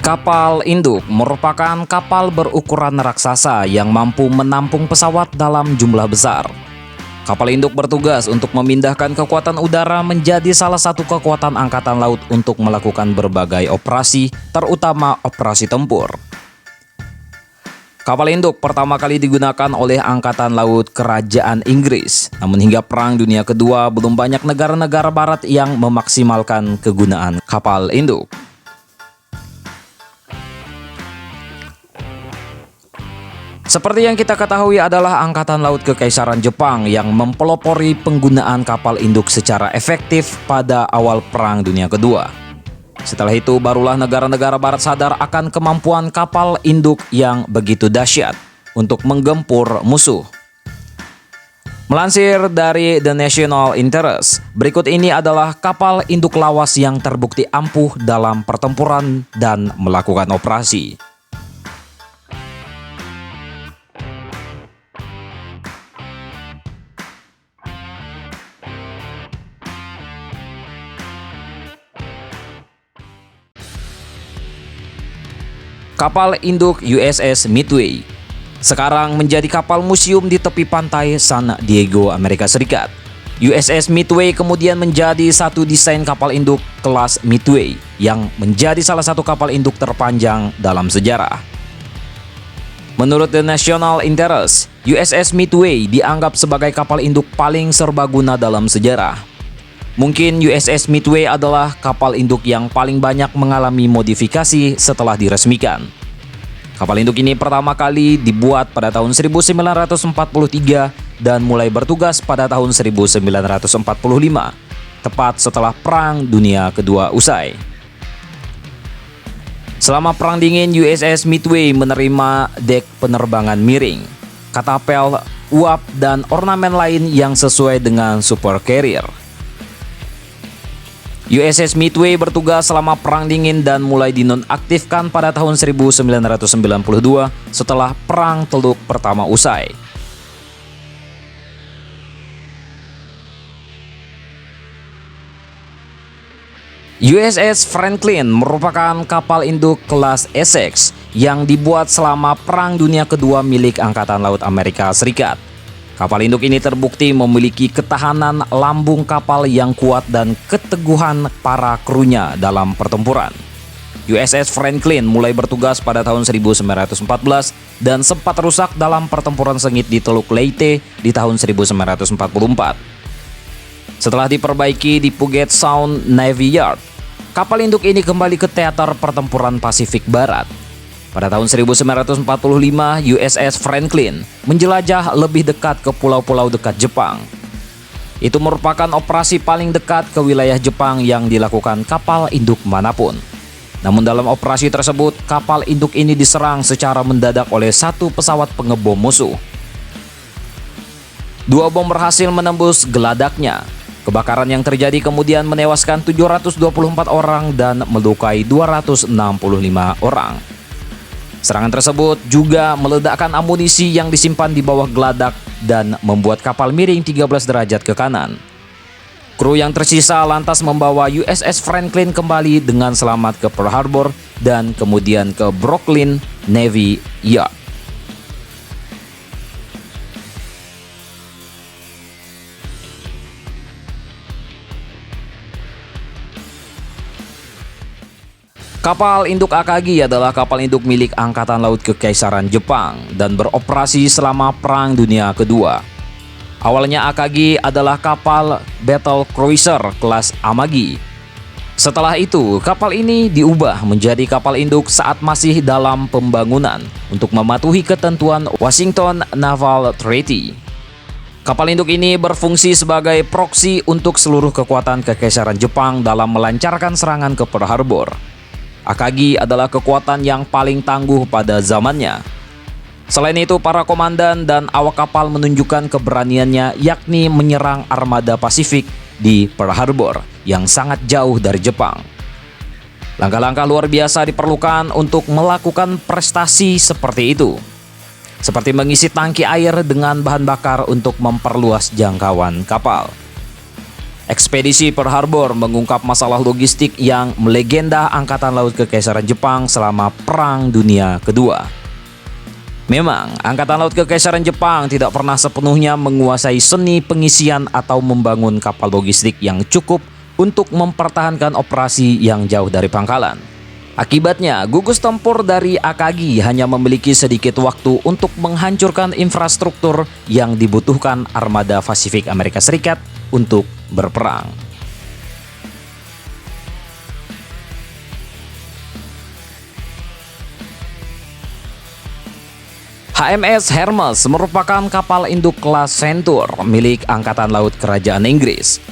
Kapal induk merupakan kapal berukuran raksasa yang mampu menampung pesawat dalam jumlah besar. Kapal induk bertugas untuk memindahkan kekuatan udara menjadi salah satu kekuatan angkatan laut untuk melakukan berbagai operasi, terutama operasi tempur. Kapal induk pertama kali digunakan oleh Angkatan Laut Kerajaan Inggris, namun hingga Perang Dunia Kedua belum banyak negara-negara barat yang memaksimalkan kegunaan kapal induk. Seperti yang kita ketahui adalah Angkatan Laut Kekaisaran Jepang yang mempelopori penggunaan kapal induk secara efektif pada awal Perang Dunia Kedua. Setelah itu barulah negara-negara barat sadar akan kemampuan kapal induk yang begitu dahsyat untuk menggempur musuh. Melansir dari The National Interest, berikut ini adalah kapal induk lawas yang terbukti ampuh dalam pertempuran dan melakukan operasi. Kapal induk USS Midway sekarang menjadi kapal museum di tepi pantai San Diego, Amerika Serikat. USS Midway kemudian menjadi satu desain kapal induk kelas Midway yang menjadi salah satu kapal induk terpanjang dalam sejarah. Menurut The National Interest, USS Midway dianggap sebagai kapal induk paling serbaguna dalam sejarah. Mungkin USS Midway adalah kapal induk yang paling banyak mengalami modifikasi setelah diresmikan. Kapal induk ini pertama kali dibuat pada tahun 1943 dan mulai bertugas pada tahun 1945, tepat setelah Perang Dunia Kedua usai. Selama Perang Dingin, USS Midway menerima dek penerbangan miring, katapel, uap, dan ornamen lain yang sesuai dengan super carrier. USS Midway bertugas selama Perang Dingin dan mulai dinonaktifkan pada tahun 1992 setelah Perang Teluk Pertama usai. USS Franklin merupakan kapal induk kelas Essex yang dibuat selama Perang Dunia Kedua milik Angkatan Laut Amerika Serikat. Kapal induk ini terbukti memiliki ketahanan lambung kapal yang kuat dan keteguhan para krunya dalam pertempuran. USS Franklin mulai bertugas pada tahun 1914 dan sempat rusak dalam pertempuran sengit di Teluk Leyte di tahun 1944. Setelah diperbaiki di Puget Sound Navy Yard, kapal induk ini kembali ke teater pertempuran Pasifik Barat. Pada tahun 1945, USS Franklin menjelajah lebih dekat ke pulau-pulau dekat Jepang. Itu merupakan operasi paling dekat ke wilayah Jepang yang dilakukan kapal induk manapun. Namun dalam operasi tersebut, kapal induk ini diserang secara mendadak oleh satu pesawat pengebom musuh. Dua bom berhasil menembus geladaknya. Kebakaran yang terjadi kemudian menewaskan 724 orang dan melukai 265 orang. Serangan tersebut juga meledakkan amunisi yang disimpan di bawah geladak dan membuat kapal miring 13 derajat ke kanan. Kru yang tersisa lantas membawa USS Franklin kembali dengan selamat ke Pearl Harbor dan kemudian ke Brooklyn Navy Yard. Kapal induk Akagi adalah kapal induk milik Angkatan Laut Kekaisaran Jepang dan beroperasi selama Perang Dunia Kedua. Awalnya Akagi adalah kapal battle cruiser kelas Amagi. Setelah itu, kapal ini diubah menjadi kapal induk saat masih dalam pembangunan untuk mematuhi ketentuan Washington Naval Treaty. Kapal induk ini berfungsi sebagai proksi untuk seluruh kekuatan Kekaisaran Jepang dalam melancarkan serangan ke Pearl Harbor. Akagi adalah kekuatan yang paling tangguh pada zamannya. Selain itu, para komandan dan awak kapal menunjukkan keberaniannya, yakni menyerang armada Pasifik di Pearl Harbor yang sangat jauh dari Jepang. Langkah-langkah luar biasa diperlukan untuk melakukan prestasi seperti itu, seperti mengisi tangki air dengan bahan bakar untuk memperluas jangkauan kapal. Ekspedisi Pearl Harbor mengungkap masalah logistik yang melegenda Angkatan Laut Kekaisaran Jepang selama Perang Dunia Kedua. Memang, Angkatan Laut Kekaisaran Jepang tidak pernah sepenuhnya menguasai seni pengisian atau membangun kapal logistik yang cukup untuk mempertahankan operasi yang jauh dari pangkalan. Akibatnya, gugus tempur dari Akagi hanya memiliki sedikit waktu untuk menghancurkan infrastruktur yang dibutuhkan armada Pasifik Amerika Serikat untuk berperang. HMS Hermes merupakan kapal induk kelas Centur milik Angkatan Laut Kerajaan Inggris.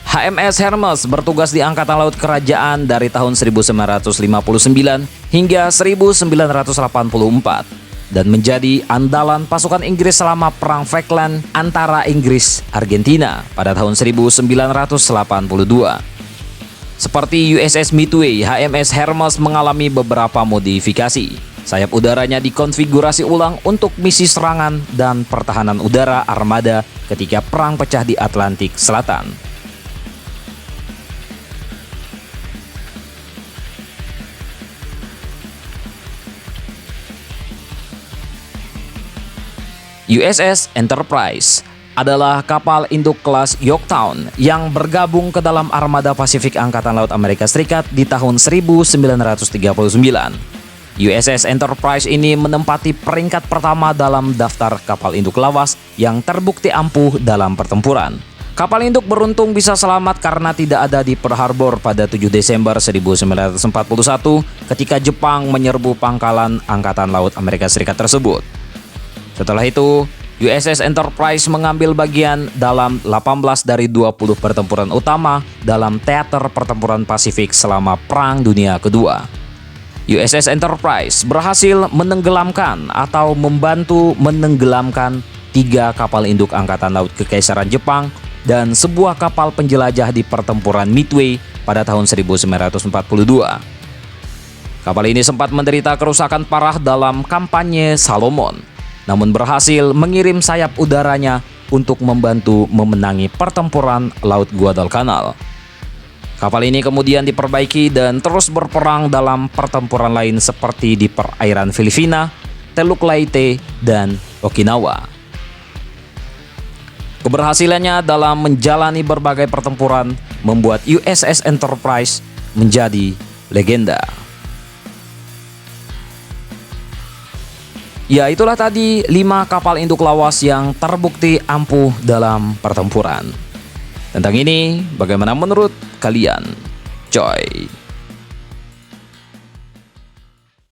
HMS Hermes bertugas di Angkatan Laut Kerajaan dari tahun 1959 hingga 1984 dan menjadi andalan pasukan Inggris selama Perang Falkland antara Inggris-Argentina pada tahun 1982. Seperti USS Midway, HMS Hermes mengalami beberapa modifikasi. Sayap udaranya dikonfigurasi ulang untuk misi serangan dan pertahanan udara armada ketika perang pecah di Atlantik Selatan. USS Enterprise adalah kapal induk kelas Yorktown yang bergabung ke dalam armada Pasifik Angkatan Laut Amerika Serikat di tahun 1939. USS Enterprise ini menempati peringkat pertama dalam daftar kapal induk lawas yang terbukti ampuh dalam pertempuran. Kapal induk beruntung bisa selamat karena tidak ada di Pearl Harbor pada 7 Desember 1941 ketika Jepang menyerbu pangkalan Angkatan Laut Amerika Serikat tersebut. Setelah itu, USS Enterprise mengambil bagian dalam 18 dari 20 pertempuran utama dalam teater pertempuran Pasifik selama Perang Dunia Kedua. USS Enterprise berhasil menenggelamkan atau membantu menenggelamkan 3 kapal induk Angkatan Laut Kekaisaran Jepang dan sebuah kapal penjelajah di pertempuran Midway pada tahun 1942. Kapal ini sempat menderita kerusakan parah dalam kampanye Salomon, namun berhasil mengirim sayap udaranya untuk membantu memenangi pertempuran Laut Guadalcanal. Kapal ini kemudian diperbaiki dan terus berperang dalam pertempuran lain seperti di perairan Filipina, Teluk Leyte, dan Okinawa. Keberhasilannya dalam menjalani berbagai pertempuran membuat USS Enterprise menjadi legenda. Ya, itulah tadi 5 kapal induk lawas yang terbukti ampuh dalam pertempuran. Tentang ini, bagaimana menurut kalian? Coy.